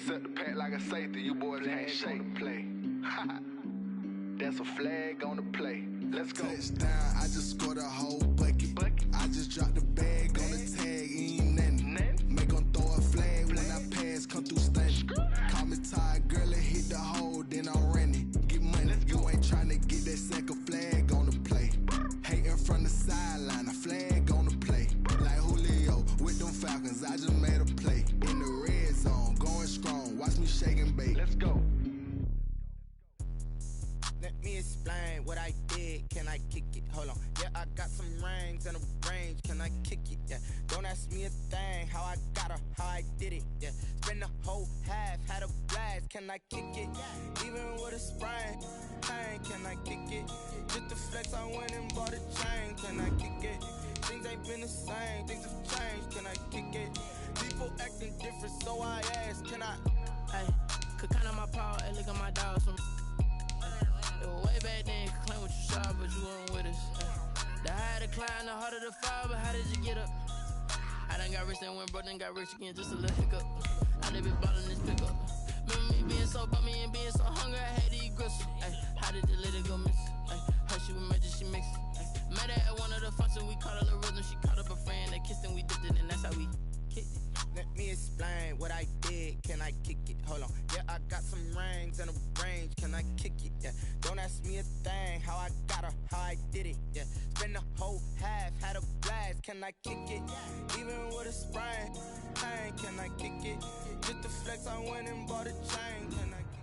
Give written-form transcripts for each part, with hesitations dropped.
Set the pack like a safety, you boys ain't shake play. That's a flag on the play. Let's go. Touchdown, I just scored a whole bucket. I just dropped the bag on the tag, ain't nothing. Make 'em throw a flag when I pass, come through stunning. Call me tired, girl, and hit the hole, then I'm running. Get money, you ain't tryna get that second flag on the play. Hating from the sideline, a flag on the play. Like Julio with them Falcons, I just made a play. In the red zone, going strong, watch me shake and bake. Let's go. Let me explain what I did. Can I kick it? Hold on. Yeah, I got some rings and a range. Can I kick it? Yeah. Don't ask me a thing. How I got her, how I did it. Yeah. Spend the whole half, had a blast. Can I kick it? Even with a sprain. Pain, can I kick it? Just the flex, I went and bought a chain. Can I kick it? Things ain't been the same. Things have changed. Can I kick it? People acting different, so I ask. Can I? Hey, could count on my power and look at my dogs from. Way back then, you could claim what you saw, but you weren't with us. The higher the climb, the harder the fall, but how did you get up? I done got rich and went broke, then got rich again, just a little hiccup. I done been ballin' this pickup. Remember me being so bummy and being so hungry, I had to eat gristle. How did the lady go miss? Her she was major, she mixed. Met her at one of the functions, we caught her the rhythm. She caught up a friend, they kissed and we dipped it, and that's how we kicked it. Let me explain what I did. Can I kick it? Hold on. Yeah, I got some rings and a range. Can I kick it? Yeah. Don't ask me a thing. How I got her, how I did it. Yeah. Spend the whole half, had a blast. Can I kick it? Even with a sprain. Pain, can I kick it? Just the flex, I went and bought a chain. Can I kick it?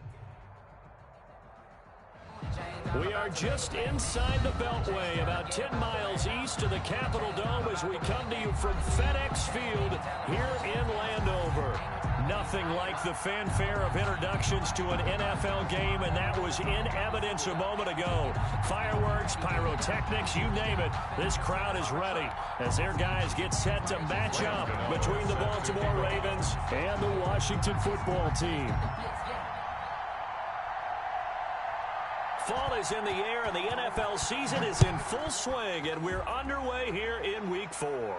We are just inside the Beltway, about 10 miles east of the Capitol Dome as we come to you from FedEx Field here in Landover. Nothing like the fanfare of introductions to an NFL game, and that was in evidence a moment ago. Fireworks, pyrotechnics, you name it. This crowd is ready as their guys get set to match up between the Baltimore Ravens and the Washington football team. Fall is in the air, and the NFL season is in full swing, and we're underway here in Week 4.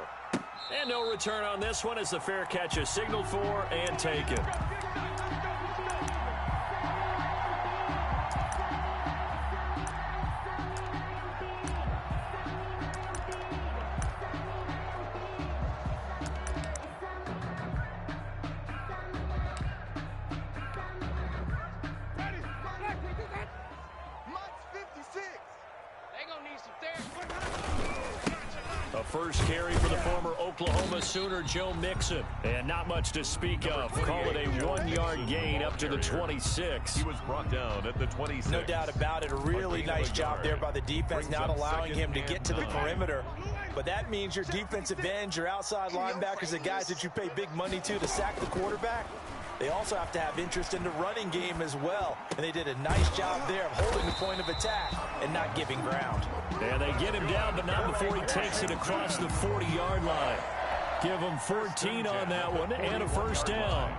And no return on this one as the fair catch is signaled for and taken. A first carry for the former Oklahoma Sooner, Joe Mixon. And not much to speak of. Call it a 1-yard gain up to the 26. He was brought down at the 26. No doubt about it. A really nice job there by the defense, not allowing him to get to the perimeter. But that means your defensive ends, your outside linebackers, the guys that you pay big money to sack the quarterback, they also have to have interest in the running game as well. And they did a nice job there of holding the point of attack and not giving ground. And they get him down, but not before he takes it across the 40-yard line. Give him 14 on that one and a first down.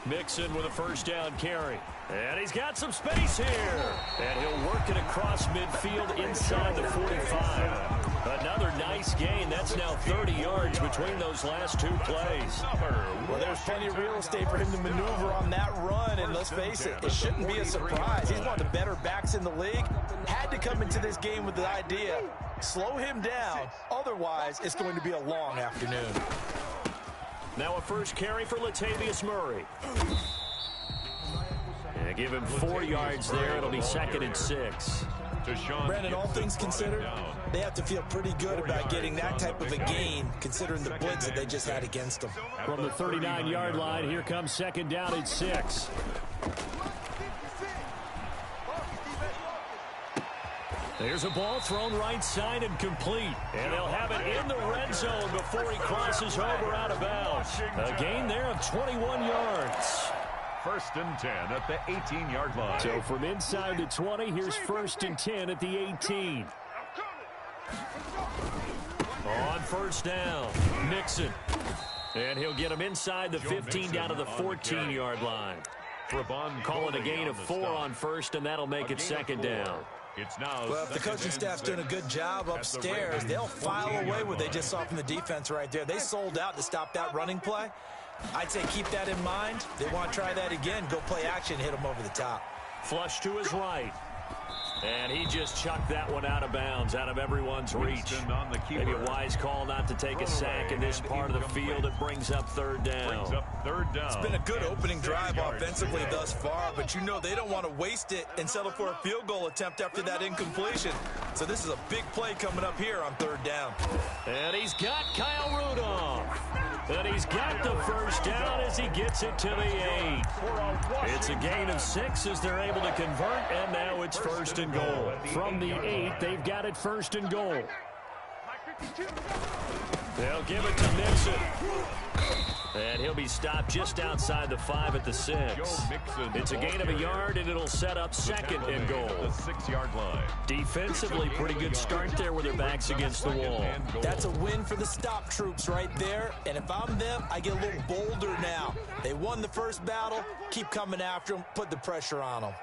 Mixon with a first down carry. And he's got some space here. And he'll work it across midfield inside the 45. Another nice gain. That's now 30 yards between those last two plays. Well, there's plenty of real estate for him to maneuver on that run. And let's face it, it shouldn't be a surprise. He's one of the better backs in the league. Had to come into this game with the idea, slow him down. Otherwise, it's going to be a long afternoon. Now a first carry for Latavius Murray. Yeah, give him 4 yards there. It'll be 2nd and 6. Brandon, all things considered, they have to feel pretty good about getting that type of a gain, considering the blitz that they just had against them. From the 39-yard line, here comes 2nd down and 6. There's a ball thrown right side and complete. And they'll have it in the red zone before he crosses over out of bounds. A gain there of 21 yards. 1st and 10 at the 18-yard line. So from inside the 20, here's 1st and 10 at the 18. On first down, Mixon. And he'll get him inside the 15 down to the 14-yard line. Call it a gain of 4 on first, and that'll make it 2nd down. It's now. Well, if the coaching staff's doing a good job upstairs, they'll file away what they just saw from the defense right there. They sold out to stop that running play. I'd say keep that in mind. They want to try that again. Go play action, hit them over the top. Flush to his right. And he just chucked that one out of bounds, out of everyone's reach. Maybe a wise call not to take a sack in this part of the field. It brings up third down. It's been a good opening drive offensively thus far, but you know they don't want to waste it and settle for a field goal attempt after that incompletion. So this is a big play coming up here on third down. And he's got Kyle Rudolph. And he's got the first down as he gets it to the 8. It's a gain of 6 as they're able to convert, and now it's first and goal. From the 8, they've got it first and goal. They'll give it to Mixon. And he'll be stopped just outside the 5 at the 6. It's a gain of a yard, and it'll set up second and goal. The 6-yard line. Defensively, pretty good start there with their backs against the wall. That's a win for the stop troops right there. And if I'm them, I get a little bolder now. They won the first battle. Keep coming after them. Put the pressure on them.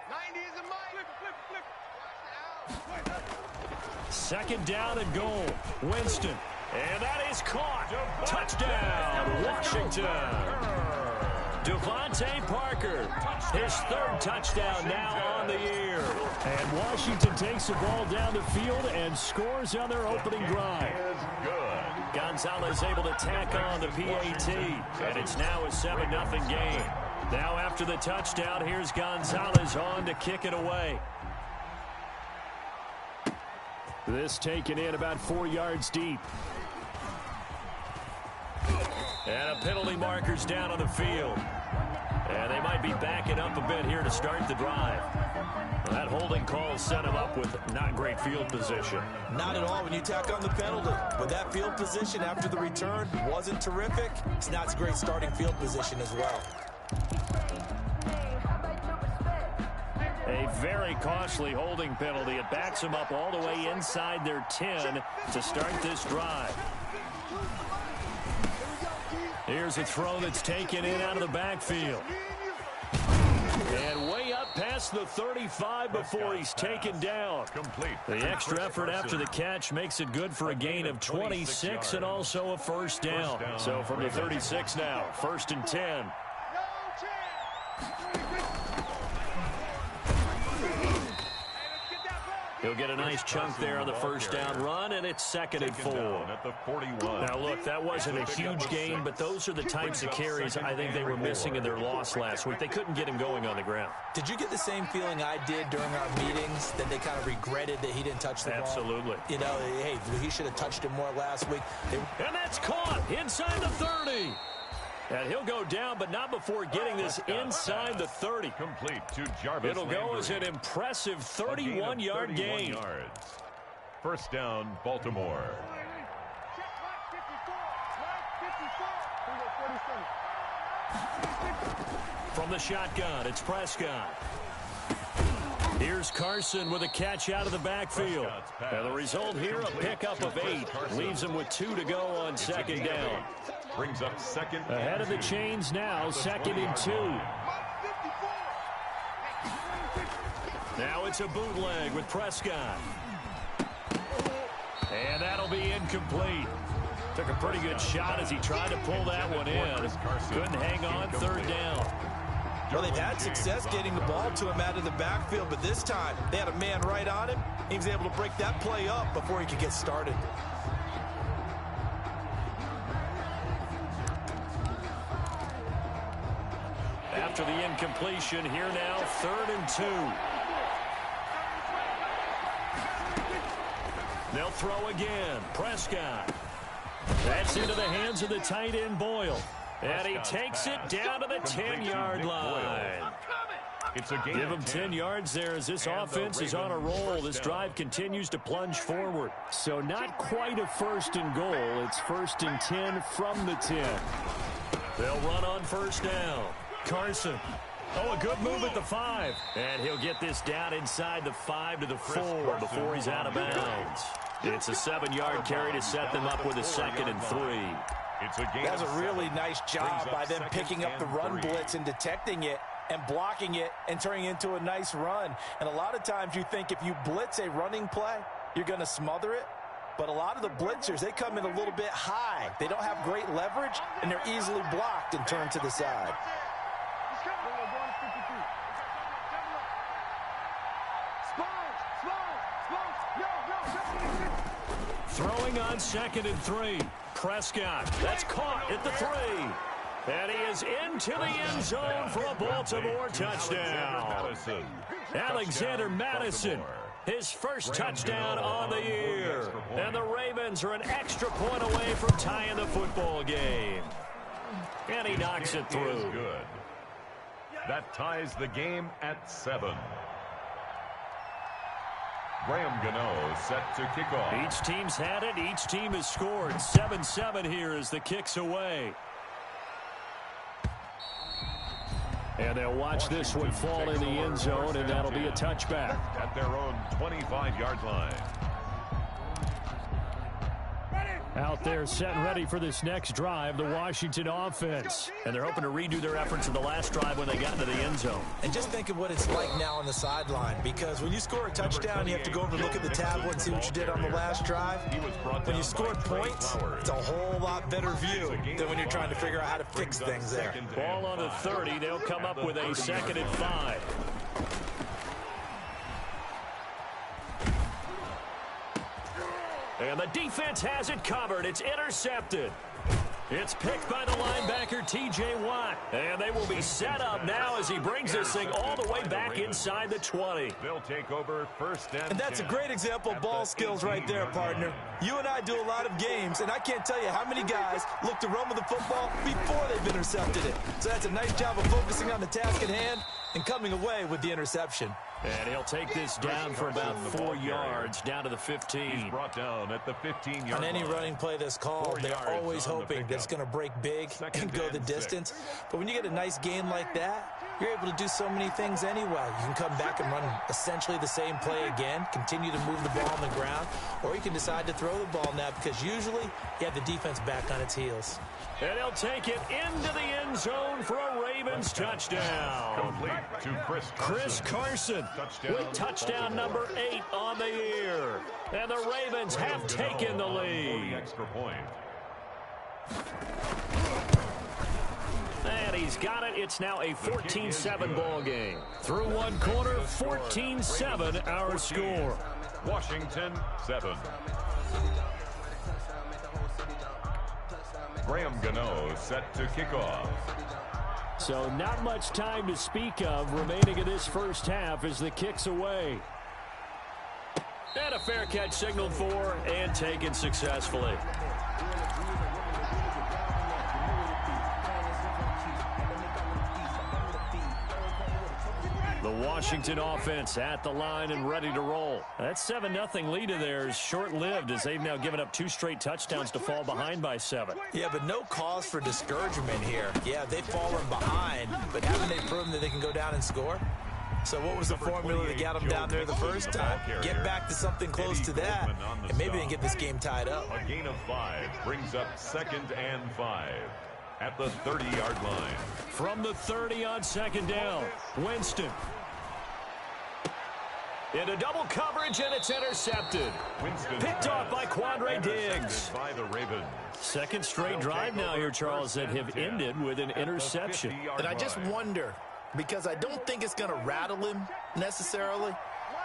Second down and goal. Winston. And that is caught. Touchdown, Washington. Devontae Parker, his 3rd touchdown now on the year. And Washington takes the ball down the field and scores on their opening drive. Gonzalez able to tack on the PAT, and it's now a 7-0 game. Now after the touchdown, here's Gonzalez on to kick it away. This taken in about 4 yards deep. And a penalty marker's down on the field. And they might be backing up a bit here to start the drive. Well, that holding call set him up with not great field position. Not at all when you tack on the penalty. But that field position after the return wasn't terrific. It's not a great starting field position as well. A very costly holding penalty. It backs them up all the way inside their 10 to start this drive. Here's a throw that's taken in out of the backfield. And way up past the 35 before he's taken down. The extra effort after the catch makes it good for a gain of 26 and also a first down. So from the 36 now, 1st and 10. He'll get a nice chunk there on the first down run, and it's 2nd and 4. Now, look, that wasn't a huge gain, but those are the types of carries I think they were missing in their loss last week. They couldn't get him going on the ground. Did you get the same feeling I did during our meetings, that they kind of regretted that he didn't touch the ball? Absolutely. You know, hey, he should have touched it more last week. And that's caught inside the 30. And he'll go down, but not before getting this inside the 30. Complete to Jarvis. It'll go as an impressive 31-yard gain. First down, Baltimore. From the shotgun, it's Prescott. Here's Carson with a catch out of the backfield. And the result here, a pickup of 8. Leaves him with 2 to go on 2nd down. Brings up 2nd. Ahead of the chains now, 2nd and 2. Now it's a bootleg with Prescott. And that'll be incomplete. Took a pretty good shot as he tried to pull that one in. Couldn't hang on, 3rd down. Well, they've had success getting the ball to him out of the backfield, but this time they had a man right on him. He was able to break that play up before he could get started. After the incompletion, here now, 3rd and 2. They'll throw again. Prescott. That's into the hands of the tight end, Boyle. And he takes it down to the 10-yard line. Give him 10 yards there as this offense is on a roll. This drive continues to plunge forward. So not quite a 1st and goal. It's 1st and 10 from the 10. They'll run on 1st down. Carson. Oh, a good move at the 5. And he'll get this down inside the 5 to the 4 before he's out of bounds. It's a 7-yard carry to set them up with a 2nd and 3. That was a really nice job by them picking up the run blitz and detecting it. and blocking it and turning it into a nice run. And a lot of times you think if you blitz a running play, you're going to smother it. But a lot of the blitzers, they come in a little bit high. They don't have great leverage, and they're easily blocked and turned to the side. Throwing on 2nd and 3. Prescott, that's caught at the 3. And he is into the end zone for a Baltimore touchdown. Alexander Mattison, his first touchdown on the year. And the Ravens are an extra point away from tying the football game. And he knocks it through. Good. That ties the game at 7. Graham Gano set to kick off. Each team's had it. Each team has scored. 7-7 here as the kick's away. And they'll watch this one fall in the end zone, and that'll be a touchback. At their own 25-yard line. Out there set and ready for this next drive, the Washington offense. And they're hoping to redo their efforts in the last drive when they got into the end zone. And just think of what it's like now on the sideline, because when you score a touchdown, you have to go over and look at the tablet and see what you did on the last drive. When you scored points, it's a whole lot better view than when you're trying to figure out how to fix things there. Ball on the 30. They'll come up with a 2nd and 5. And the defense has it covered. It's intercepted. It's picked by the linebacker, T.J. Watt. And they will be set up now as he brings this thing all the way back inside the 20. They'll take over 1st and that's a great example of ball skills right there, partner. You and I do a lot of games, and I can't tell you how many guys look to run with the football before they've intercepted it. So that's a nice job of focusing on the task at hand and coming away with the interception. And he'll take this down for about 4 yards, down to the 15. He's brought down at the 15-yard On any line. running play that's called, they're always hoping that it's going to break big and go the distance. But when you get a nice gain like that, you're able to do so many things anyway. You can come back and run essentially the same play again, continue to move the ball on the ground, or you can decide to throw the ball now because usually you have the defense back on its heels. And he'll take it into the end zone for a Ravens touchdown. Complete to Chris Carson with touchdown number 8 on the year. And the Ravens have taken the lead. Extra point. And he's got it. It's now a 14-7 ball game. Through one quarter, 14-7 our score. Washington 7. Graham Gano set to kick off. So not much time to speak of remaining in this first half as the kick's away. And a fair catch signaled for and taken successfully. The Washington offense at the line and ready to roll. That 7-0 lead of theirs short-lived as they've now given up 2 straight touchdowns to fall behind by 7. Yeah, but no cause for discouragement here. Yeah, they've fallen behind, but haven't they proven that they can go down and score? So what was the formula that got them down there the first time? Get back to something close to that, and maybe they can get this game tied up. A gain of 5 brings up 2nd and 5 at the 30-yard line. From the 30 on 2nd down, Winston. Into double coverage, and it's intercepted. Picked off by Quandre Diggs. By the Ravens. Second straight drive now here, Charles, that have ended with an interception. And I just wonder, because I don't think it's going to rattle him necessarily,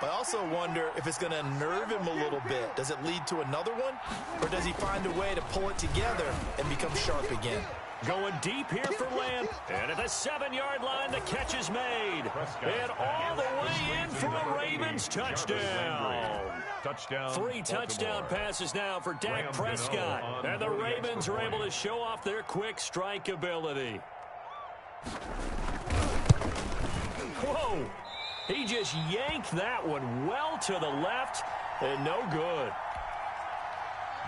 but I also wonder if it's going to unnerve him a little bit. Does it lead to another one, or does he find a way to pull it together and become sharp again? Going deep here for Lamb. And at the 7-yard line, the catch is made. And all the way in for a Ravens touchdown. 3 touchdown passes now for Dak Prescott. And the Ravens are able to show off their quick strike ability. Whoa. He just yanked that one well to the left and no good.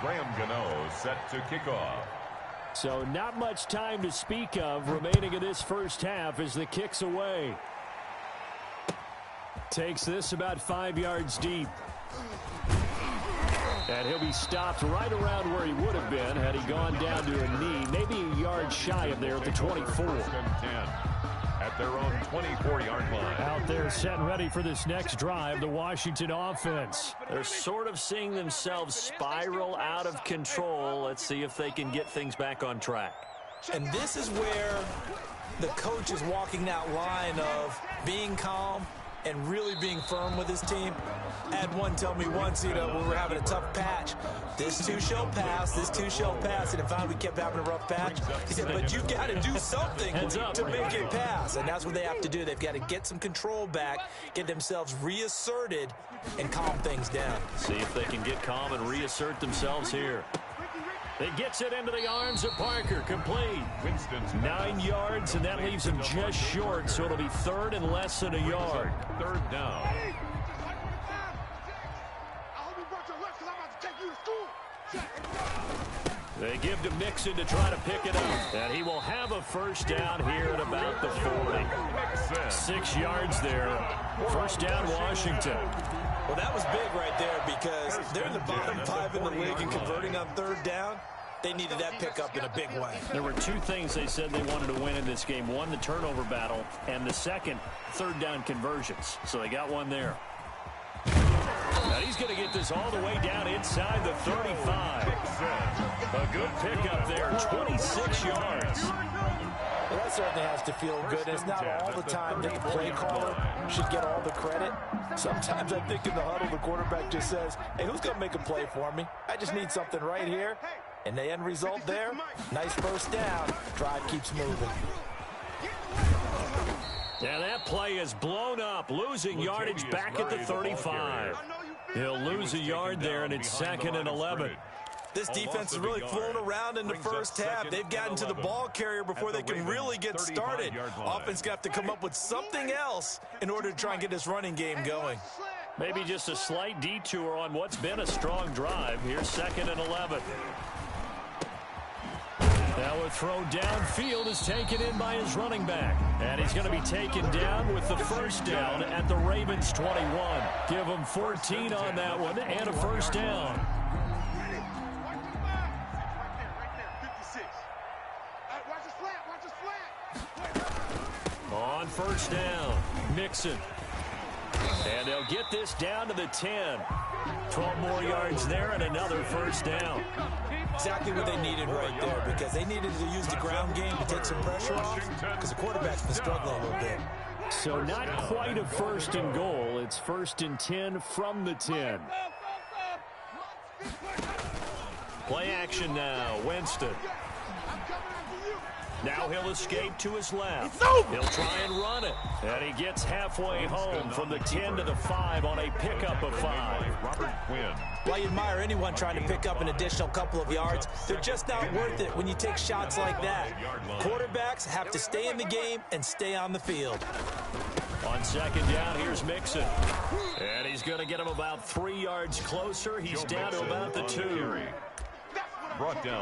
Graham Gano set to kick off. So not much time to speak of remaining in this first half as the kick's away. Takes this about 5 yards deep. And he'll be stopped right around where he would have been had he gone down to a knee, maybe a yard shy of there at the 24. at their own 24-yard line. Out there set and ready for this next drive, the Washington offense. They're sort of seeing themselves spiral out of control. Let's see if they can get things back on track. And this is where the coach is walking that line of being calm and really being firm with his team. I had one tell me once, when we were having a tough patch, this too shall pass, this too shall pass. And finally we kept having a rough patch. He said, but you've got to do something to make it pass. And that's what they have to do. They've got to get some control back, get themselves reasserted, and calm things down. See if they can get calm and reassert themselves here. It gets it into the arms of Parker. Complete. 9 yards, and that leaves him just short, so it'll be third and less than a yard. Third down. They give to Mixon to try to pick it up. And he will have a first down here at about the 40. 6 yards there. First down, Washington. Well, that was big right there because they're in the bottom 5 in the league and converting on third down. They needed that pickup in a big way. There were 2 things they said they wanted to win in this game. One, the turnover battle, and the second, third down conversions. So they got one there. Now he's going to get this all the way down inside the 35. A good pickup there, 26 yards. Well, that certainly has to feel good. It's not all the time that the play caller should get all the credit. Sometimes I think in the huddle, the quarterback just says, hey, who's going to make a play for me? I just need something right here. And the end result there, nice first down. Drive keeps moving. And that play is blown up, losing yardage back at the 35. He'll lose a yard there, and it's 2nd and 11. This defense has really flown around in the first half. They've gotten to the ball carrier before they can really get started. Offense got to come up with something else in order to try and get this running game going. Maybe just a slight detour on what's been a strong drive. Here's 2nd and 11. Now a throw downfield is taken in by his running back. And he's going to be taken down with the first down at the Ravens 21. Give him 14 on that one and a first down. On first down, Mixon. And they'll get this down to the 10. 12 more yards there and another first down. Exactly what they needed right there because they needed to use the ground game to take some pressure off because the quarterback's been struggling a little bit. So not quite a 1st and goal. It's 1st and 10 from the 10. Play action now. Winston. Now he'll escape to his left. He'll try and run it. And he gets halfway home from the 10 to the 5 on a pickup of 5. Robert Quinn. Well, you admire anyone trying to pick up an additional couple of yards. They're just not worth it when you take shots like that. Quarterbacks have to stay in the game and stay on the field. On 2nd down, here's Mixon. And he's going to get him about 3 yards closer. He's down to about the 2.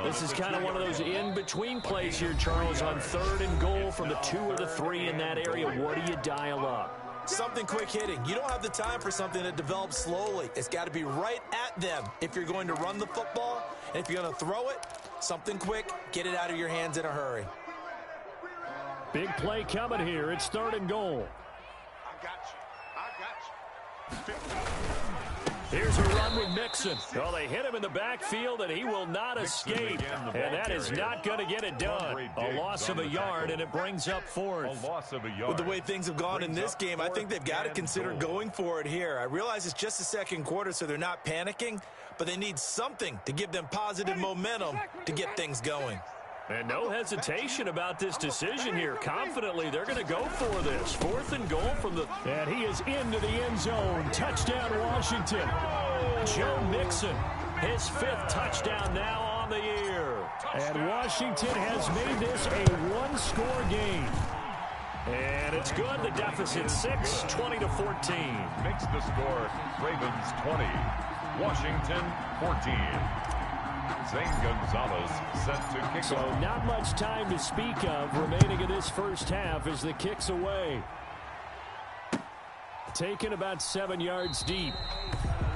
This is kind of one of those in-between plays here, Charles, on 3rd and goal from the 2 or the 3 in that area. What do you dial up? Something quick hitting. You don't have the time for something that develops slowly. It's got to be right at them if you're going to run the football. And if you're going to throw it, something quick, get it out of your hands in a hurry. Big play coming here. It's 3rd and goal. I got you. Here's a run with Mixon. Well, they hit him in the backfield, and he will not escape. And that is not going to get it done. A loss of a yard, and it brings up 4th. With the way things have gone in this game, I think they've got to consider going for it here. I realize it's just the 2nd quarter, so they're not panicking, but they need something to give them positive momentum to get things going. And no hesitation about this decision here. Confidently, they're going to go for this. 4th and goal from the... And he is into the end zone. Touchdown, Washington. Joe Mixon, his 5th touchdown now on the year. And Washington has made this a one-score game. And it's good. The deficit 6, 20-14. Makes the score Ravens 20, Washington 14. Zane Gonzalez set to kick so off. Not much time to speak of remaining in this first half as the kick's away. Taken about 7 yards deep.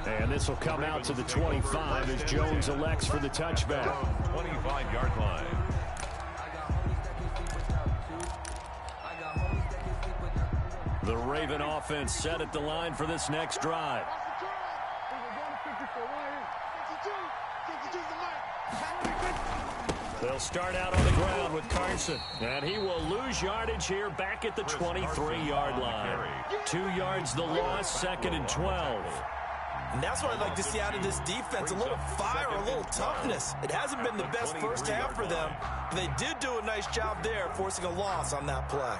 And this will come out to the 25 as Jones elects for the touchback. 25-yard line. The Raven offense set at the line for this next drive. They'll start out on the ground with Carson. And he will lose yardage here back at the 23-yard line. 2 yards the loss, 2nd and 12. And that's what I'd like to see out of this defense, a little fire, a little toughness. It hasn't been the best first half for them, but they did do a nice job there, forcing a loss on that play.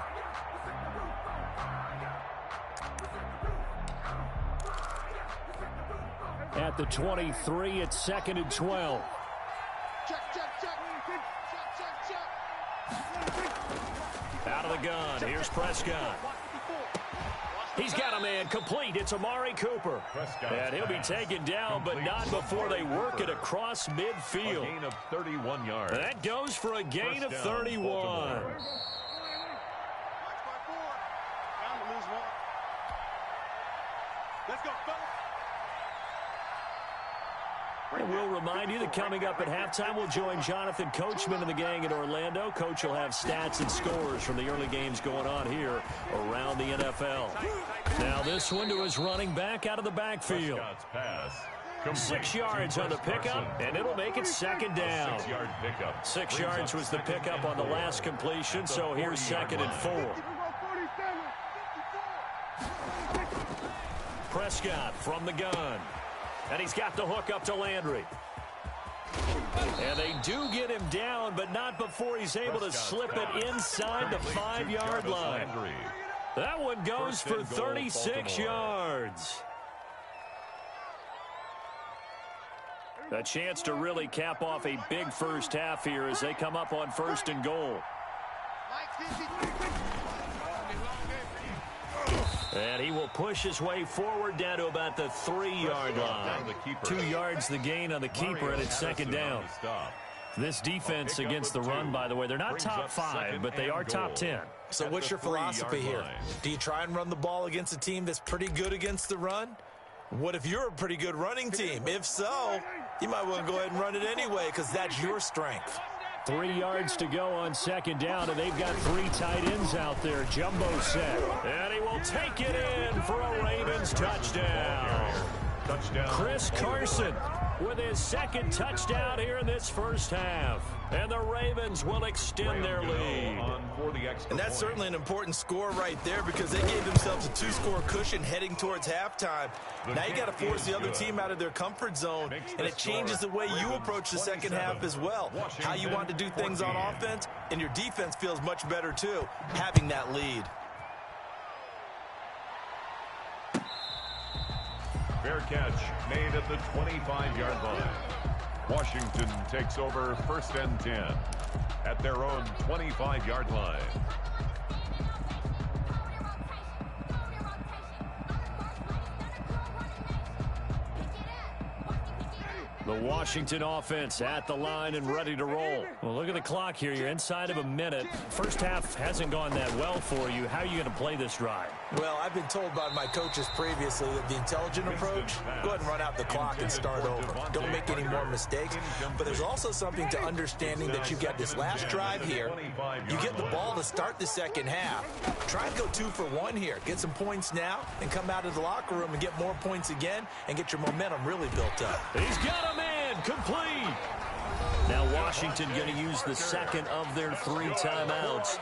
At the 23, it's 2nd and 12. Out of the gun, here's Prescott. He's got a man complete. It's Amari Cooper. And he'll be taken down, but not before they work it across midfield. A gain of 31 yards. That goes for a gain of 31. Let's go, fellas. And we'll remind you that coming up at halftime, we'll join Jonathan Coachman and the gang in Orlando. Coach will have stats and scores from the early games going on here around the NFL. Now this one to his running back out of the backfield. 6 yards on the pickup, and it'll make it 2nd down. 6-yard pickup. 6 yards was the pickup on the last completion, so here's 2nd and 4. Prescott from the gun. And he's got the hook up to Landry. And they do get him down, but not before he's able to slip it inside the 5-yard line. That one goes for 36 yards. A chance to really cap off a big first half here as they come up on 1st and goal. And he will push his way forward down to about the 3-yard line. 2 yards the gain on the keeper, and it's 2nd down. This defense against the run, by the way, they're not top 5, but they are top 10. So what's your philosophy here? Do you try and run the ball against a team that's pretty good against the run? What if you're a pretty good running team? If so, you might want to go ahead and run it anyway because that's your strength. 3 yards to go on 2nd down, and they've got 3 tight ends out there. Jumbo set. And he will take it in for a Ravens touchdown. Chris Carson with his 2nd touchdown here in this first half. And the Ravens will extend their lead. And that's certainly an important score right there because they gave themselves a 2-score cushion heading towards halftime. Now you got to force the other team out of their comfort zone, and it changes the way you approach the second half as well. How you want to do things on offense, and your defense feels much better too, having that lead. Fair catch made at the 25-yard line. Washington takes over 1st and 10 at their own 25-yard line. The Washington offense at the line and ready to roll. Well, look at the clock here. You're inside of a minute. First half hasn't gone that well for you. How are you going to play this drive? Well, I've been told by my coaches previously that the intelligent approach, go ahead and run out the clock and start over. Don't make any more mistakes. But there's also something to understanding that you've got this last drive here. You get the ball to start the second half. Try and go 2 for 1 here. Get some points now and come out of the locker room and get more points again and get your momentum really built up. He's got a man complete. Now Washington going to use the 2nd of their 3 timeouts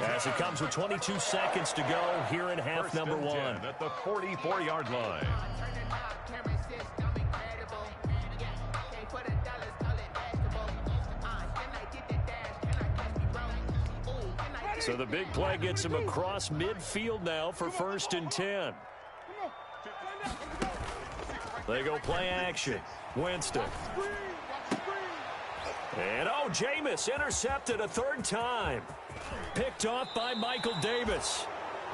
as it comes with 22 seconds to go here in half number 1. At the 44-yard line. So the big play gets him across midfield now for 1st and 10. They go play action. Winston. And, oh, Jameis intercepted a 3rd time. Picked off by Michael Davis.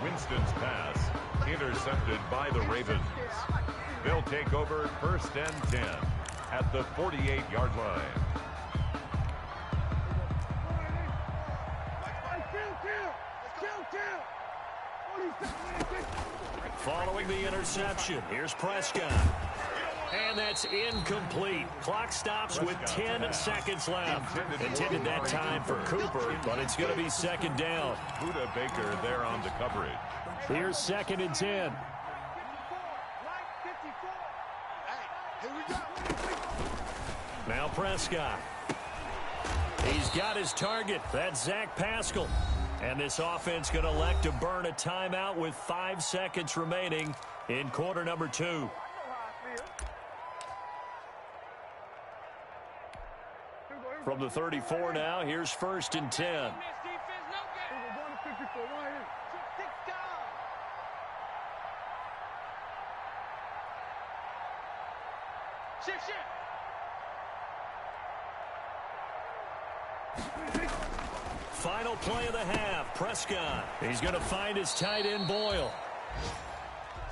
Winston's pass intercepted by the Ravens. They'll take over 1st and 10 at the 48-yard line. Following the interception, here's Prescott. And that's incomplete. Clock stops with 10 seconds left. Intended that time for Cooper, but it's going to be second down. Buda Baker there on the coverage. Here's 2nd and 10. Now Prescott. He's got his target. That's Zach Pascal. And this offense going to elect to burn a timeout with 5 seconds remaining in quarter number 2. From the 34 now, here's 1st and 10. Final play of the half, Prescott. He's going to find his tight end, Boyle.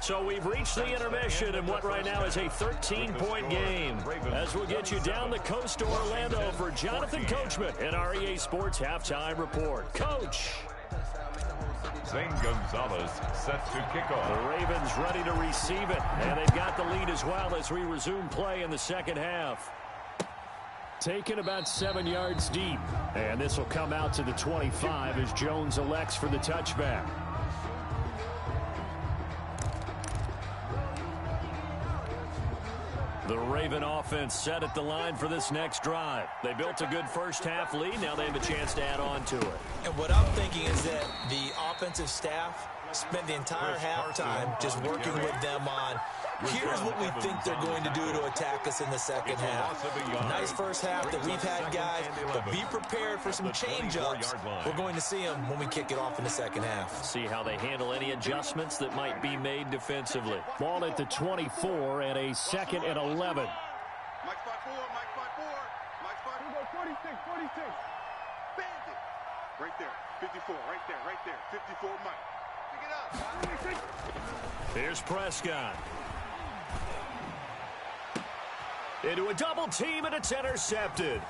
So we've reached the intermission in what right now is a 13-point game. As we'll get you down the coast to Orlando for Jonathan Coachman in our EA Sports Halftime Report. Coach. Zane Gonzalez set to kick off. The Ravens ready to receive it, and they've got the lead as well as we resume play in the second half. Taken about 7 yards deep, and this will come out to the 25 as Jones elects for the touchback. The Raven offense set at the line for this next drive. They built a good first-half lead. Now they have a chance to add on to it. And what I'm thinking is that the offensive staff spent the entire halftime just working with them on, here's what we think they're going to do to attack us in the second half. Nice first half that we've had, guys, but be prepared for some change-ups. We're going to see them when we kick it off in the second half. See how they handle any adjustments that might be made defensively. Ball at the 24 and a 2nd and 11. Mike 5-4, Mike 5-4, Mike 5-4. 46, 46. Bandit. Right there, 54, right there, 54, Mike. Pick it up. Here's Prescott. Into a double team, and it's intercepted.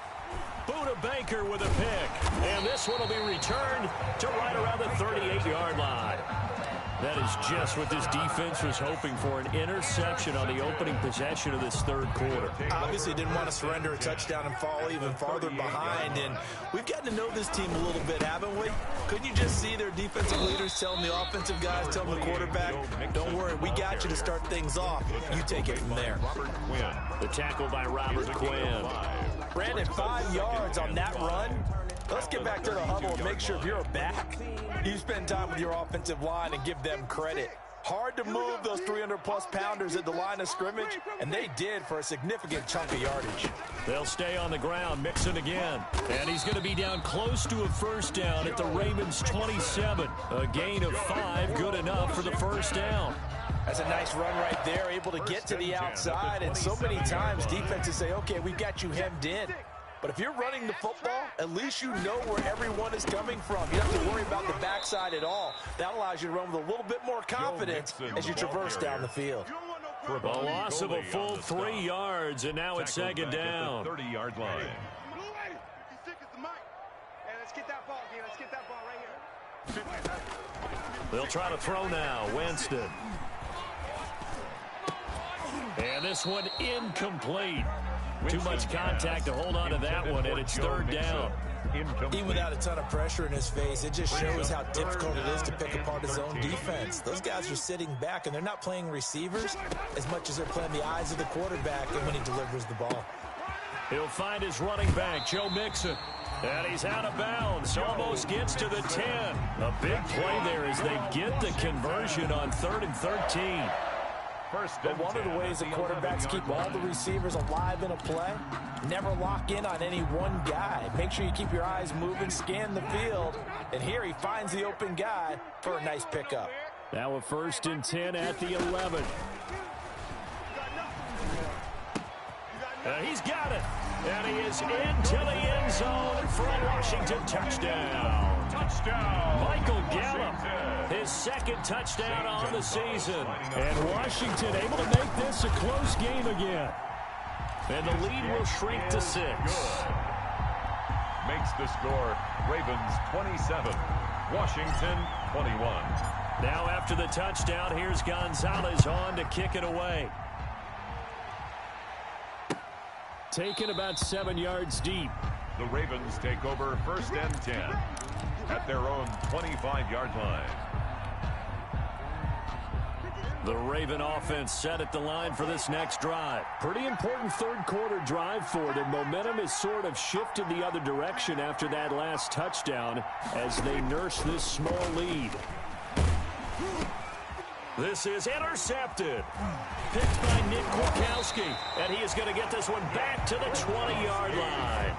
Buda Baker with a pick. And this one will be returned to right around the 38-yard line. That is just what this defense was hoping for, an interception on the opening possession of this third quarter. Obviously didn't want to surrender a touchdown and fall even farther behind, and we've gotten to know this team a little bit, haven't we? Couldn't you just see their defensive leaders telling the offensive guys, telling the quarterback, don't worry, we got you to start things off. You take it from there. The tackle by Robert Quinn. Brandon, 5 yards on that run. Let's get back to the huddle and make sure if you're a back, you spend time with your offensive line and give them credit. Hard to move those 300-plus pounders at the line of scrimmage, and they did for a significant chunk of yardage. They'll stay on the ground, Mixon again. And he's going to be down close to a first down at the Ravens' 27. A gain of 5, good enough for the first down. That's a nice run right there, able to get to the outside, and so many times defenses say, okay, we've got you hemmed in. But if you're running the football, at least you know where everyone is coming from. You don't have to worry about the backside at all. That allows you to run with a little bit more confidence as you traverse down the field. For a loss of a full 3 yards, and now it's second down. 30-yard line. Let's get that ball, Let's get that ball right here. They'll try to throw now. Winston. And this one incomplete. Too much contact to hold on to that one, and it's third down. Even without a ton of pressure in his face, it just shows how difficult it is to pick apart his own defense. Those guys are sitting back, and they're not playing receivers as much as they're playing the eyes of the quarterback and when he delivers the ball. He'll find his running back, Joe Mixon. And he's out of bounds, almost gets to the 10. A big play there as they get the conversion on 3rd and 13. But one of the ways the quarterbacks keep all the receivers alive in a play, never lock in on any one guy. Make sure you keep your eyes moving, scan the field, and here he finds the open guy for a nice pickup. Now a 1st and 10 at the 11. He's got it. And he is into the end zone for a Washington touchdown. Michael Gallup, his 2nd touchdown on the season. And Washington able to make this a close game again. And the lead will shrink to 6. Makes the score Ravens 27, Washington 21. Now after the touchdown, here's Gonzalez on to kick it away. taken about 7 yards deep. The Ravens take over 1st and 10 at their own 25-yard line. The Raven offense set at the line for this next drive. Pretty important third quarter drive for them. Momentum has sort of shifted the other direction after that last touchdown as they nurse this small lead. This is intercepted. Picked by Nick Kwiatkowski. And he is going to get this one back to the 20-yard line.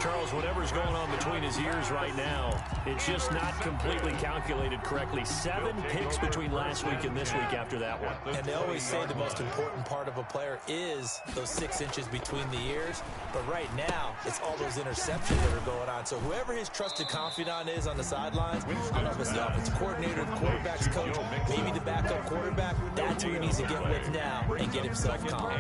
Charles, whatever's going on between his ears right now, it's just not completely calculated correctly. 7 picks between last week and this week after that one. And they always say the most important part of a player is those 6 inches between the ears. But right now, it's all those interceptions that are going on. So whoever his trusted confidant is on the sidelines, I don't know if it's the offensive coordinator, the quarterback's coach, maybe the backup quarterback, that's who he needs to get with now and get himself calm.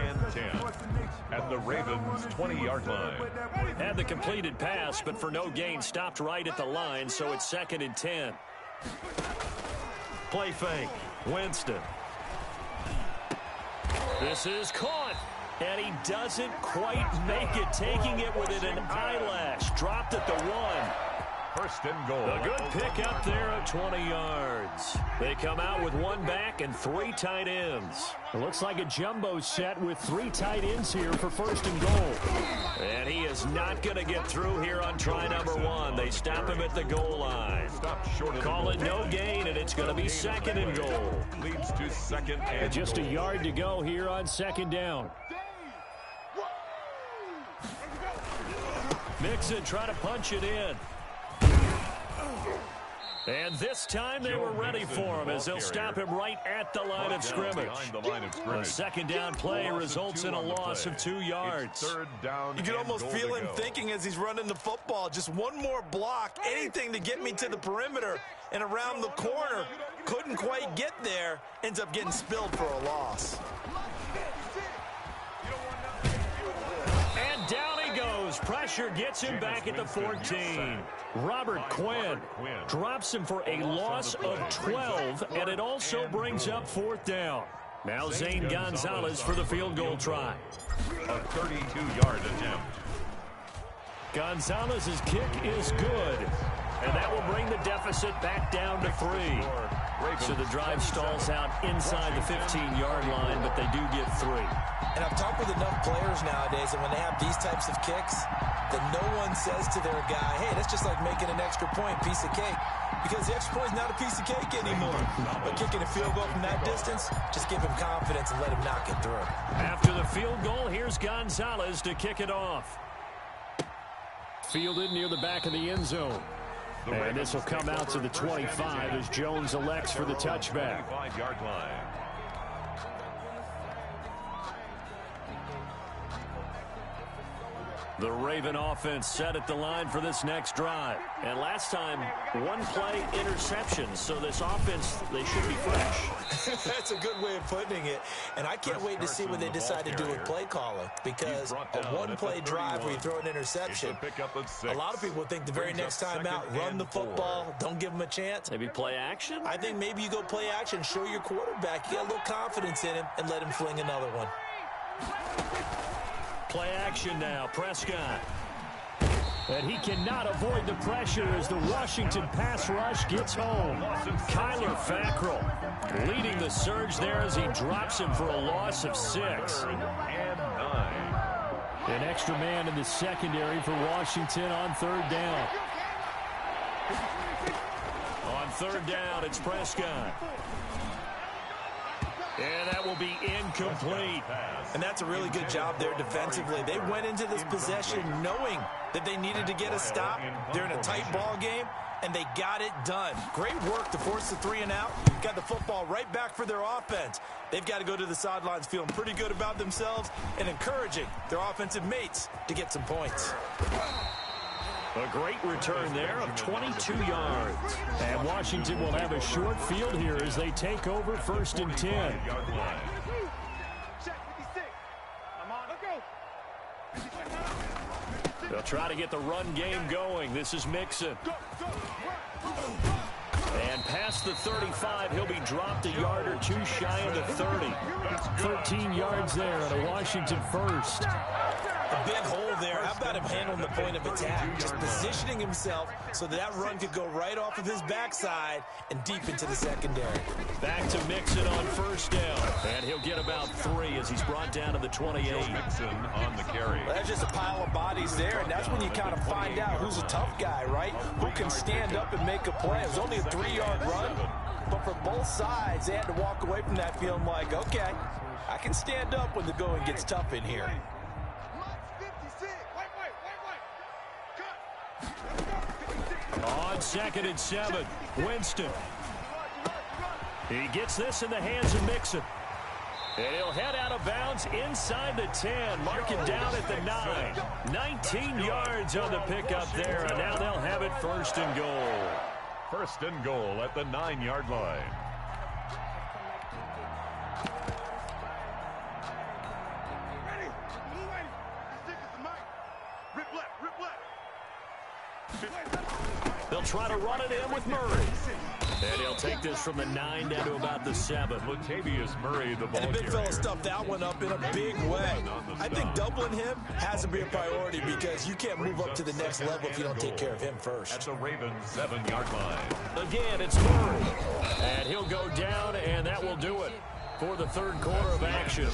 At the Ravens' 20-yard line. Had the completed pass, but for no gain, stopped right at the line, so it's 2nd and 10. Play fake. Winston. This is caught, and he doesn't quite make it, taking it within an eyelash. Dropped at the 1. 1st and goal. A good pick up there of 20 yards. They come out with 1 back and 3 tight ends. It looks like a jumbo set with 3 tight ends here for 1st and goal. And he is not going to get through here on try number 1. They stop him at the goal line. Call it no gain, and it's going to be 2nd and goal. Leads to 2nd and just a yard to go here on 2nd down. Mixon trying to punch it in. And this time they were ready for him as they'll stop him right at the line of scrimmage. A 2nd down play results in a loss of 2 yards. You can almost feel him thinking as he's running the football. Just one more block, anything to get me to the perimeter and around the corner. Couldn't quite get there. Ends up getting spilled for a loss. And down he goes. Pressure gets him back at the 14. Robert Quinn drops him for a loss of 12, and it also brings up 4th down. Now Zane Gonzalez for the field goal try. A 32-yard attempt. Gonzalez's kick is good, and that will bring the deficit back down to 3. So the drive stalls out inside the 15-yard line, but they do get 3. And I've talked with enough players nowadays, and when they have these types of kicks, that no one says to their guy, hey, that's just like making an extra point, piece of cake. Because the extra point is not a piece of cake anymore. But kicking a field goal from that distance, just give him confidence and let him knock it through. After the field goal, here's Gonzalez to kick it off. Fielded near the back of the end zone. And this will come out to the 25 as Jones elects for the touchback. 25-yard line. The Raven offense set at the line for this next drive. And last time, 1 play interception. So this offense, they should be fresh. That's a good way of putting it. And I can't wait to see what they decide to do with play calling. Because a 1-play drive where you throw an interception, a lot of people think the very next time out, run the football, don't give them a chance. Maybe play action? I think maybe you go play action, show your quarterback, you got a little confidence in him, and let him fling another one. Play action now, Prescott. And he cannot avoid the pressure as the Washington pass rush gets home. Kyler Fackrell leading the surge there as he drops him for a loss of 6. An extra man in the secondary for Washington on 3rd down. On 3rd down, it's Prescott. And that will be incomplete. And that's a really good job there defensively. They went into this possession knowing that they needed to get a stop. They're in a tight ball game, and they got it done. Great work to force the 3 and out. Got the football right back for their offense. They've got to go to the sidelines feeling pretty good about themselves and encouraging their offensive mates to get some points. A great return there of 22 yards. And Washington will have a short field here as they take over 1st and 10. They'll try to get the run game going. This is Mixon. And past the 35, he'll be dropped a yard or 2 shy of the 30. 13 yards there on a Washington first. A big hole there. How about him handling the point of attack? Just positioning himself so that run could go right off of his backside and deep into the secondary. Back to Mixon on first down. And he'll get about 3 as he's brought down to the 28. Mixon on the carry. Well, that's just a pile of bodies there, and that's when you kind of find out who's a tough guy, right? Who can stand up and make a play. It was only a 3-yard run, but for both sides, they had to walk away from that feeling like, okay, I can stand up when the going gets tough in here. On 2nd and 7, Winston. He gets this in the hands of Mixon. And he'll head out of bounds inside the 10, mark it down at the 9. 19 yards on the pickup there, and now they'll have it 1st and goal. 1st and goal at the 9-yard line. They'll try to run it in with Murray. And he'll take this from the 9 down to about the 7. Latavius Murray, the ball And the big fella carrier. stuffed that one up in a big way. I think doubling him has to be a priority because you can't move up to the next level if you don't take care of him At first. the Ravens 7-yard line. Again, it's Murray. And he'll go down, and that will do it for the 3rd quarter of action.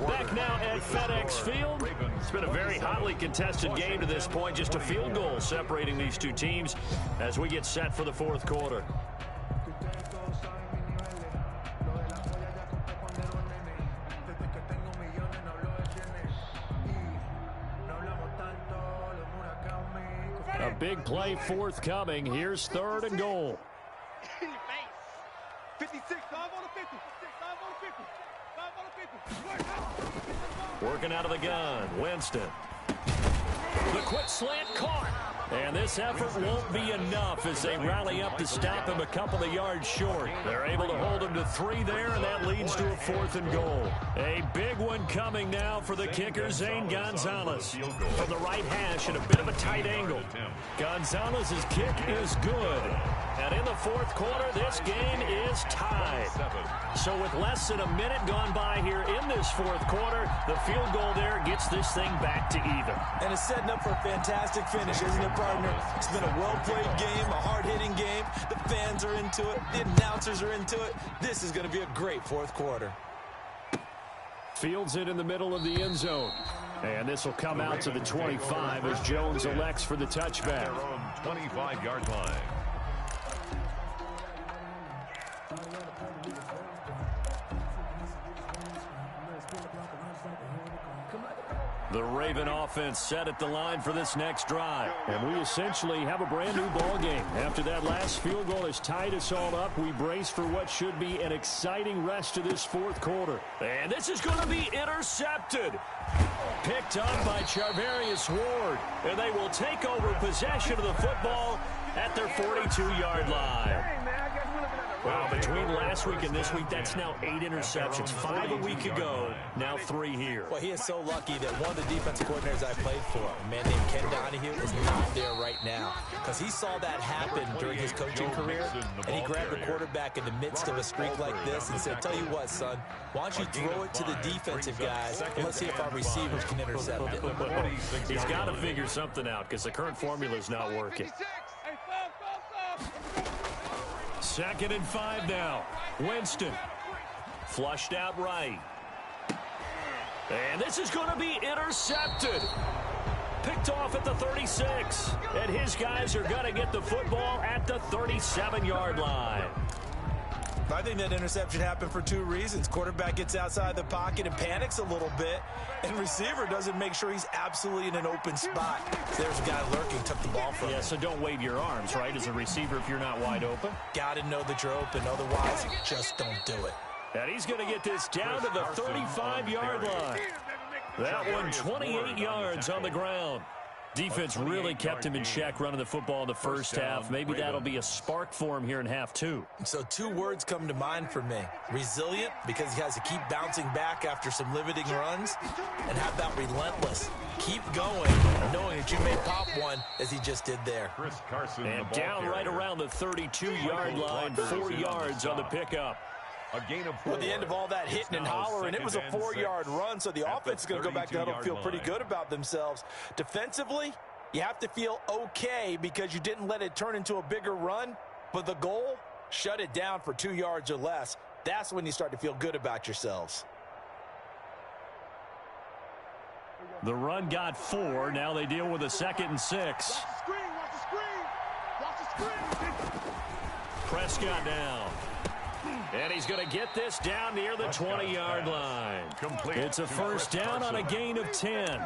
Back now at FedEx Field. It's been a very hotly contested game to this point. Just a field goal separating these two teams as we get set for the 4th quarter. A big play forthcoming. Here's 3rd and goal. 56, 5 on the 50. 5 on the 50. 5 on the 50. Working out of the gun, Winston. The quick slant caught. And this effort won't be enough as they rally up to stop him a couple of yards short. They're able to hold him to 3 there, and that leads to a 4th and goal. A big one coming now for the kicker, Zane Gonzalez. From the right hash at a bit of a tight angle. Gonzalez's kick is good. And in the 4th quarter, this game is tied. So with less than a minute gone by here in this 4th quarter, the field goal there gets this thing back to even. And it's setting up for a fantastic finish, isn't it, partner? It's been a well-played game, a hard-hitting game. The fans are into it. The announcers are into it. This is going to be a great 4th quarter. Fields it in the middle of the end zone. And this will come out to the 25 as Jones elects for the touchback. Their own 25-yard line. The Raven offense set at the line for this next drive. And we essentially have a brand new ball game. After that last field goal has tied us all up, we brace for what should be an exciting rest to this 4th quarter. And this is going to be intercepted. Picked up by Charvarius Ward. And they will take over possession of the football at their 42-yard line. Wow, between last week and this week, that's now 8 interceptions. 5 a week ago, now 3 here. Well, he is so lucky that one of the defensive coordinators I played for, a man named Ken Donahue, is not there right now. Because he saw that happen during his coaching career, and he grabbed the quarterback in the midst of a streak like this and said, tell you what, son, why don't you throw it to the defensive guys, and let's see if our receivers can intercept it. He's got to figure something out because the current formula is not working. 2nd and 5 now. Winston. Flushed out right. And this is going to be intercepted. Picked off at the 36. And his guys are going to get the football at the 37-yard line. I think that interception happened for 2 reasons. Quarterback gets outside the pocket and panics a little bit, and receiver doesn't make sure he's absolutely in an open spot. So there's a guy lurking, took the ball from him. Yeah, so don't wave your arms, right, as a receiver if you're not wide open. Got to know that you're open, otherwise just don't do it. And he's going to get this down to the 35-yard line. That one 28 yards on the ground. Defense really kept him in check running the football in the first half. Maybe that'll be a spark for him here in half 2. So 2 words come to mind for me. Resilient, because he has to keep bouncing back after some limiting runs. And how about relentless? Keep going, knowing that you may pop one as he just did there. Chris Carson, and down right around the 32-yard line, 4 yards on the pickup. A gain of 4. At the end of all that hitting and hollering, it was a 4-yard run, so the offense is going to go back to huddle and feel pretty good about themselves. Defensively, you have to feel okay because you didn't let it turn into a bigger run, but the goal, shut it down for 2 yards or less. That's when you start to feel good about yourselves. The run got 4. Now they deal with a 2nd and 6. Watch the screen, watch the screen. Watch the screen. Prescott down. And he's going to get this down near the 20-yard line. It's a first down on a gain of 10.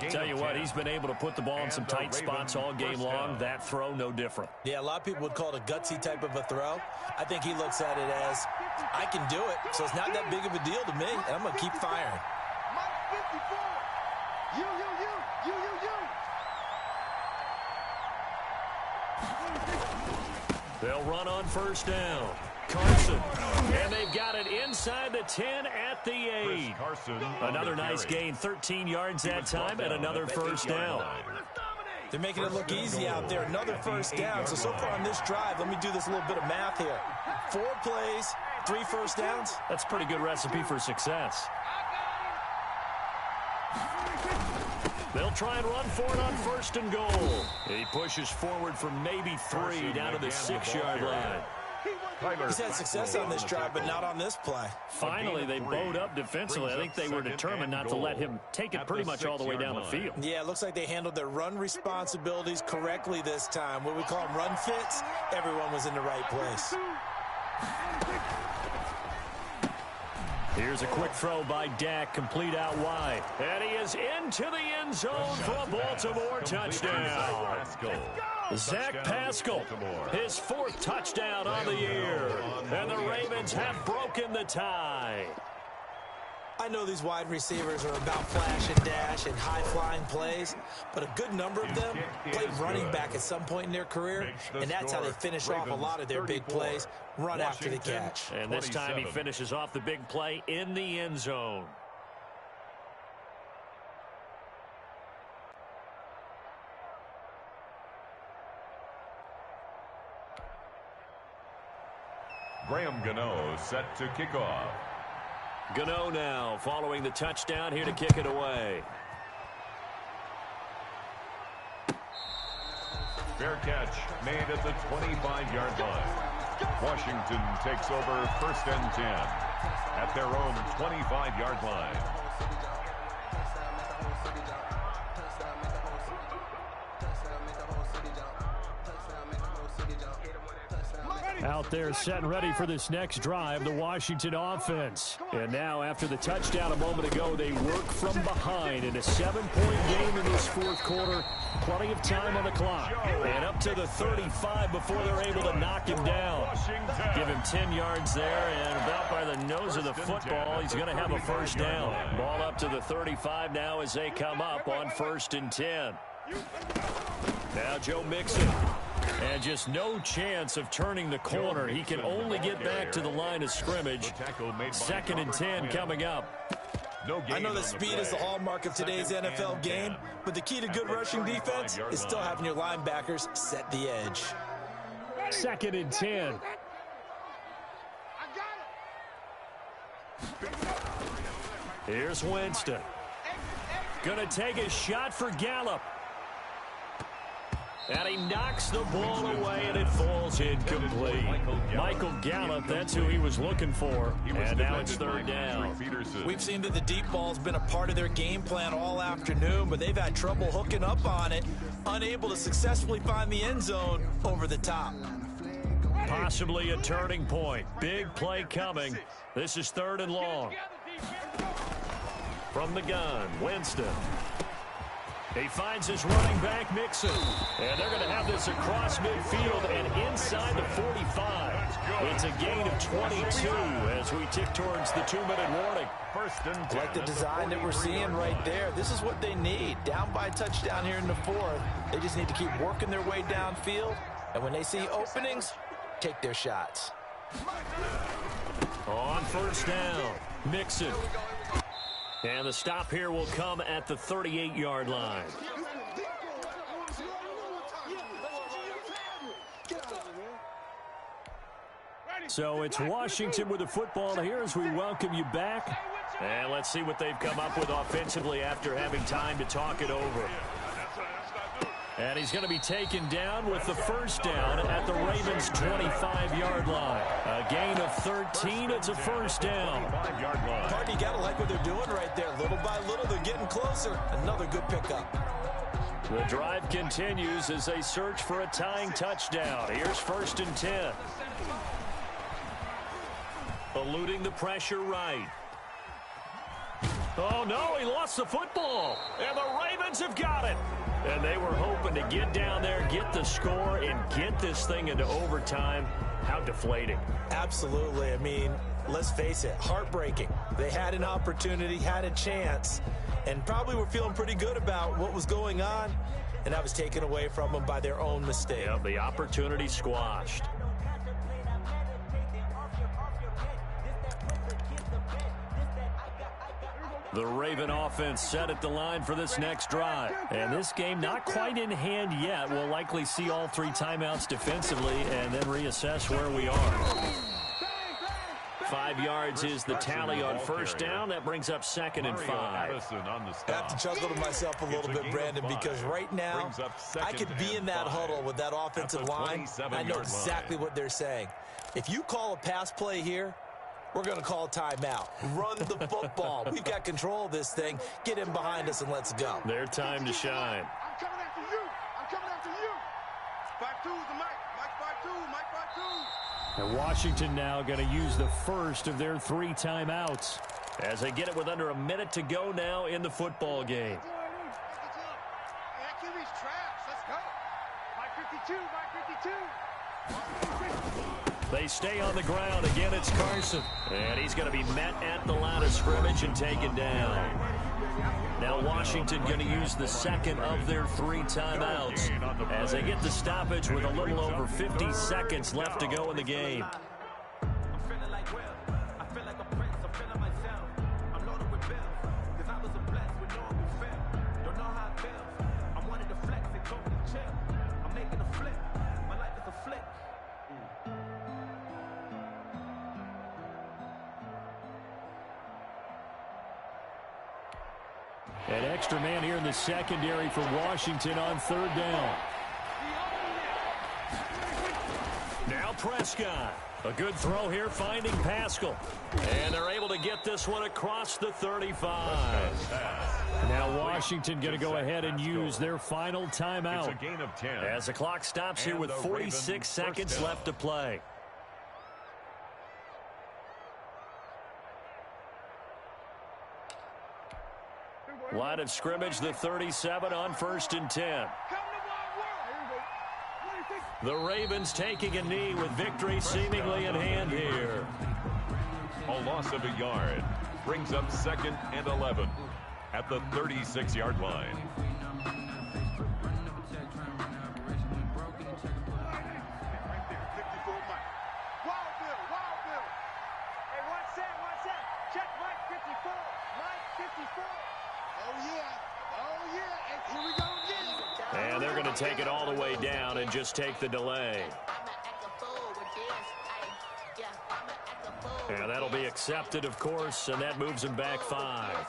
Tell you what, he's been able to put the ball in some tight spots all game long. That throw, no different. Yeah, a lot of people would call it a gutsy type of a throw. I think he looks at it as, I can do it, so it's not that big of a deal to me, and I'm going to keep firing. Mike 54. You. They'll run on first down. Carson. And they've got it inside the 10 at the 8. Another nice gain, 13 yards that time, and another first down. They're making it look easy out there. Another first down. So far on this drive, let me do this little bit of math here. 4 plays, 3 first downs. That's a pretty good recipe for success. They'll try and run for it on first and goal. He pushes forward from maybe 3 down to the 6-yard line. He's had success on this drive, but not on this play. Finally, they bowed up defensively. I think they were determined not to let him take it pretty much all the way down the field. Yeah, it looks like they handled their run responsibilities correctly this time. What we call them run fits, everyone was in the right place. Here's a quick throw by Dak, complete out wide. And he is into the end zone for a Baltimore touchdown. Zach Pascal, his 4th touchdown on the year. And the Ravens have broken the tie. I know these wide receivers are about flash and dash and high-flying plays, but a good number of them played running back at some point in their career, and that's how they finish off a lot of their big plays, run after the catch. And this time he finishes off the big play in the end zone. Graham Gano set to kick off. Gano now following the touchdown here to kick it away. Fair catch made at the 25-yard line. Washington takes over 1st and 10 at their own 25-yard line. Out there set and ready for this next drive, the Washington offense. And now after the touchdown a moment ago, they work from behind in a 7-point game in this 4th quarter. Plenty of time on the clock. And up to the 35 before they're able to knock him down. Give him 10 yards there, and about by the nose of the football, he's going to have a first down. Ball up to the 35 now as they come up on 1st and 10. Now Joe Mixon. And just no chance of turning the corner. He can only get back to the line of scrimmage. 2nd and 10 coming up. I know that speed is the hallmark of today's NFL game, but the key to good rushing defense is still having your linebackers set the edge. 2nd and 10. Here's Winston. Gonna take a shot for Gallup. And he knocks the ball away, and it falls incomplete. Michael Gallup, that's who he was looking for. And now it's 3rd down. We've seen that the deep ball's been a part of their game plan all afternoon, but they've had trouble hooking up on it, unable to successfully find the end zone over the top. Possibly a turning point. Big play coming. This is 3rd and long. From the gun, Winston. He finds his running back, Mixon. And they're going to have this across midfield and inside the 45. It's a gain of 22 as we tick towards the 2-minute warning. I like the design that we're seeing right there. This is what they need. Down by a touchdown here in the 4th. They just need to keep working their way downfield. And when they see openings, take their shots. On 1st down, Mixon. And the stop here will come at the 38-yard line. So it's Washington with the football here as we welcome you back. And let's see what they've come up with offensively after having time to talk it over. And he's going to be taken down with the first down at the Ravens' 25-yard line. A gain of 13. It's a first down. Party, you got to like what they're doing right there. Little by little, they're getting closer. Another good pickup. The drive continues as they search for a tying touchdown. Here's 1st and 10. Eluding the pressure right. Oh, no, he lost the football. And the Ravens have got it. And they were hoping to get down there, get the score, and get this thing into overtime. How deflating. Absolutely. I mean, let's face it, heartbreaking. They had an opportunity, had a chance, and probably were feeling pretty good about what was going on, and that was taken away from them by their own mistake. Yep, the opportunity squashed. The Raven offense set at the line for this next drive. And this game not quite in hand yet. We'll likely see all 3 timeouts defensively and then reassess where we are. 5 yards is the tally on first down. That brings up 2nd and 5. I have to chuckle to myself a little bit, Brandon, because right now I could be in that huddle with that offensive line. I know exactly what they're saying. If you call a pass play here, we're going to call timeout. Run the football. We've got control of this thing. Get in behind us and let's go. Their time to shine. I'm coming after you. I'm coming after you. 5-2 is the Mike. Mike 5-2. Mike 5-2. And Washington now going to use the first of their 3 timeouts as they get it with under a minute to go now in the football game. That QB's trash. Let's go. Mike 52. Mike 52. They stay on the ground. Again, it's Carson. And he's going to be met at the line of scrimmage and taken down. Now Washington going to use the second of their 3 timeouts as they get the stoppage with a little over 50 seconds left to go in the game. An extra man here in the secondary for Washington on 3rd down. Now Prescott. A good throw here finding Pascal. And they're able to get this one across the 35. Now Washington going to go ahead and use their final timeout. It's a gain of 10. As the clock stops here with 46 seconds left to play. Line of scrimmage, the 37 on 1st and 10. The Ravens taking a knee with victory seemingly in hand here. A loss of a yard brings up 2nd and 11 at the 36-yard line. And they're going to take it all the way down and just take the delay. And that'll be accepted, of course, and that moves them back 5.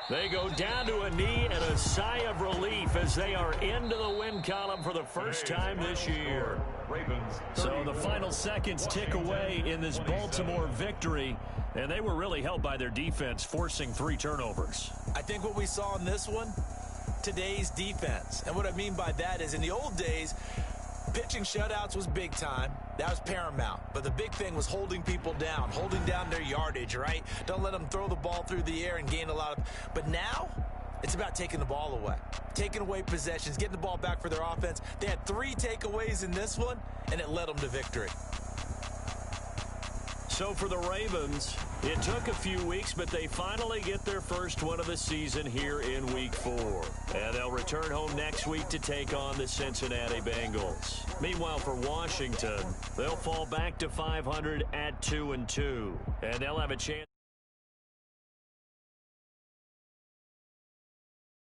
They go down to a knee and a sigh of relief as they are into the win column for the first time this year. So the final seconds tick away in this Baltimore victory, and they were really helped by their defense, forcing 3 turnovers. I think what we saw in this one, today's defense. And what I mean by that is in the old days, pitching shutouts was big time. That was paramount. But the big thing was holding people down, holding down their yardage, right? Don't let them throw the ball through the air and gain a lot of... But now, it's about taking the ball away. Taking away possessions, getting the ball back for their offense. They had 3 takeaways in this one, and it led them to victory. So for the Ravens, it took a few weeks, but they finally get their first one of the season here in Week 4. And they'll return home next week to take on the Cincinnati Bengals. Meanwhile, for Washington, they'll fall back to 500 at 2-2. And they'll have a chance.